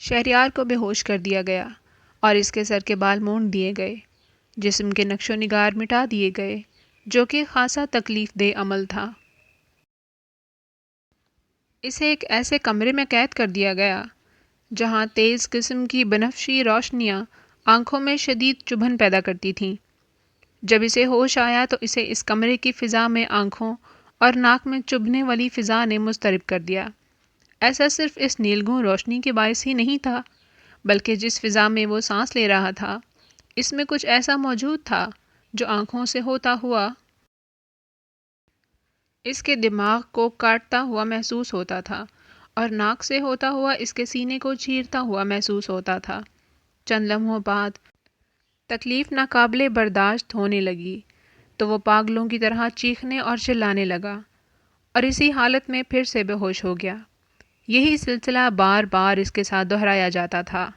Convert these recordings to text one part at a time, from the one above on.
شہریار کو بے ہوش کر دیا گیا اور اس کے سر کے بال مونڈ دیے گئے، جسم کے نقش و نگار مٹا دیے گئے، جو کہ خاصا تکلیف دہ عمل تھا۔ اسے ایک ایسے کمرے میں قید کر دیا گیا جہاں تیز قسم کی بنفشی روشنیاں آنکھوں میں شدید چبھن پیدا کرتی تھیں۔ جب اسے ہوش آیا تو اسے اس کمرے کی فضا میں آنکھوں اور ناک میں چبھنے والی فضا نے مضطرب کر دیا۔ ایسا صرف اس نیلگوں روشنی کے باعث ہی نہیں تھا، بلکہ جس فضا میں وہ سانس لے رہا تھا اس میں کچھ ایسا موجود تھا جو آنکھوں سے ہوتا ہوا اس کے دماغ کو کاٹتا ہوا محسوس ہوتا تھا اور ناک سے ہوتا ہوا اس کے سینے کو چیرتا ہوا محسوس ہوتا تھا۔ چند لمحوں بعد تکلیف ناقابل برداشت ہونے لگی تو وہ پاگلوں کی طرح چیخنے اور چلانے لگا اور اسی حالت میں پھر سے بے ہوش ہو گیا۔ یہی سلسلہ بار بار اس کے ساتھ دہرایا جاتا تھا۔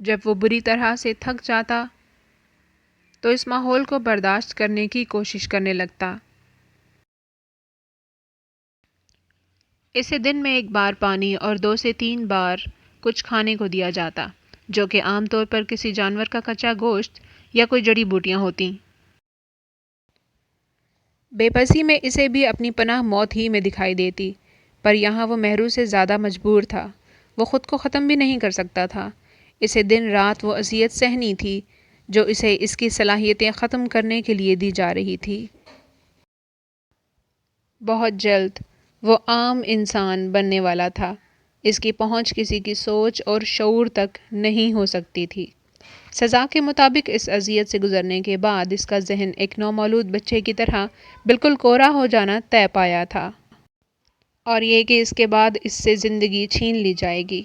جب وہ بری طرح سے تھک جاتا تو اس ماحول کو برداشت کرنے کی کوشش کرنے لگتا۔ اسے دن میں 1 بار پانی اور 2 سے 3 بار کچھ کھانے کو دیا جاتا، جو کہ عام طور پر کسی جانور کا کچا گوشت یا کوئی جڑی بوٹیاں ہوتیں۔ بے بسی میں اسے بھی اپنی پناہ موت ہی میں دکھائی دیتی، پر یہاں وہ مہرو سے زیادہ مجبور تھا۔ وہ خود کو ختم بھی نہیں کر سکتا تھا۔ اسے دن رات وہ اذیت سہنی تھی جو اسے اس کی صلاحیتیں ختم کرنے کے لیے دی جا رہی تھی۔ بہت جلد وہ عام انسان بننے والا تھا۔ اس کی پہنچ کسی کی سوچ اور شعور تک نہیں ہو سکتی تھی۔ سزا کے مطابق اس اذیت سے گزرنے کے بعد اس کا ذہن ایک نومولود بچے کی طرح بالکل کورا ہو جانا طے پایا تھا، اور یہ کہ اس کے بعد اس سے زندگی چھین لی جائے گی۔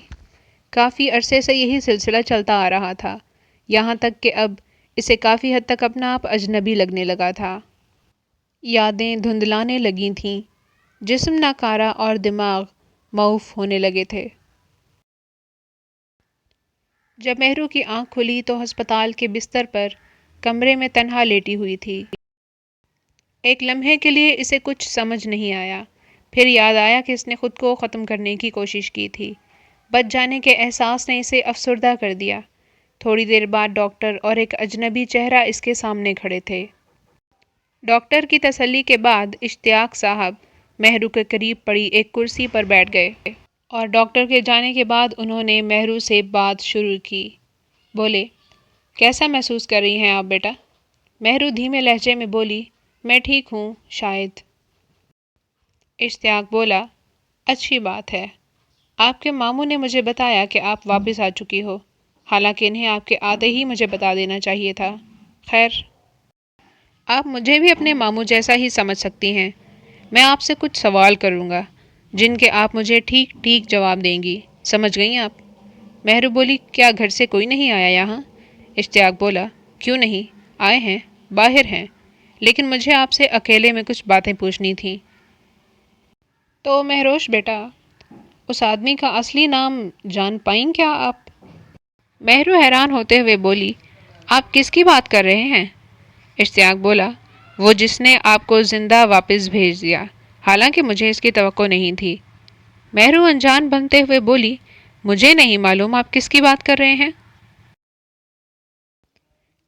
کافی عرصے سے یہی سلسلہ چلتا آ رہا تھا، یہاں تک کہ اب اسے کافی حد تک اپنا آپ اجنبی لگنے لگا تھا۔ یادیں دھندلانے لگی تھیں، جسم ناکارہ اور دماغ معوف ہونے لگے تھے۔ جب مہرو کی آنکھ کھلی تو ہسپتال کے بستر پر کمرے میں تنہا لیٹی ہوئی تھی۔ ایک لمحے کے لیے اسے کچھ سمجھ نہیں آیا، پھر یاد آیا کہ اس نے خود کو ختم کرنے کی کوشش کی تھی۔ بچ جانے کے احساس نے اسے افسردہ کر دیا۔ تھوڑی دیر بعد ڈاکٹر اور ایک اجنبی چہرہ اس کے سامنے کھڑے تھے۔ ڈاکٹر کی تسلی کے بعد اشتیاق صاحب مہرو کے قریب پڑی ایک کرسی پر بیٹھ گئے اور ڈاکٹر کے جانے کے بعد انہوں نے مہرو سے بات شروع کی۔ بولے، کیسا محسوس کر رہی ہیں آپ بیٹا؟ مہرو دھیمے لہجے میں بولی، میں ٹھیک ہوں شاید۔ اشتیاق بولا، اچھی بات ہے۔ آپ کے ماموں نے مجھے بتایا کہ آپ واپس آ چکی ہو، حالانکہ انہیں آپ کے آتے ہی مجھے بتا دینا چاہیے تھا۔ خیر، آپ مجھے بھی اپنے ماموں جیسا ہی سمجھ سکتی ہیں۔ میں آپ سے کچھ سوال کروں گا جن کے آپ مجھے ٹھیک ٹھیک جواب دیں گی، سمجھ گئیں آپ؟ مہرو بولی، کیا گھر سے کوئی نہیں آیا یہاں؟ اشتیاق بولا، کیوں نہیں، آئے ہیں، باہر ہیں، لیکن مجھے آپ سے اکیلے میں کچھ باتیں پوچھنی تھیں۔ تو مہروش بیٹا، اس آدمی کا اصلی نام جان پائیں کیا آپ؟ مہرو حیران ہوتے ہوئے بولی، آپ کس کی بات کر رہے ہیں؟ اشتیاق بولا، وہ جس نے آپ کو زندہ واپس بھیج دیا، حالانکہ مجھے اس کی توقع نہیں تھی۔ مہرو انجان بنتے ہوئے بولی، مجھے نہیں معلوم آپ کس کی بات کر رہے ہیں۔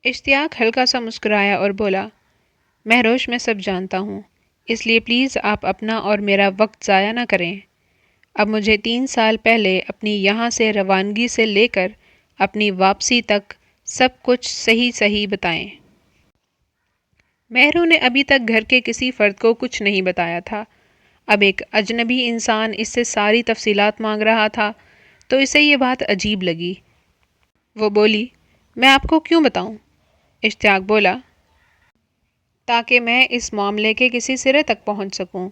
اشتیاق ہلکا سا مسکرایا اور بولا، مہروش میں سب جانتا ہوں، اس لیے پلیز آپ اپنا اور میرا وقت ضائع نہ کریں۔ اب مجھے 3 سال پہلے اپنی یہاں سے روانگی سے لے کر اپنی واپسی تک سب کچھ صحیح صحیح بتائیں۔ مہرو نے ابھی تک گھر کے کسی فرد کو کچھ نہیں بتایا تھا۔ اب ایک اجنبی انسان اس سے ساری تفصیلات مانگ رہا تھا تو اسے یہ بات عجیب لگی۔ وہ بولی، میں آپ کو کیوں بتاؤں؟ اشتیاق بولا، تاکہ میں اس معاملے کے کسی سرے تک پہنچ سکوں۔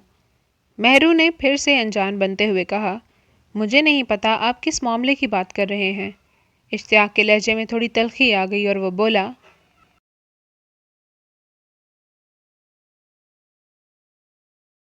مہرو نے پھر سے انجان بنتے ہوئے کہا، مجھے نہیں پتا آپ کس معاملے کی بات کر رہے ہیں۔ اشتیاق کے لہجے میں تھوڑی تلخی آ گئی اور وہ بولا،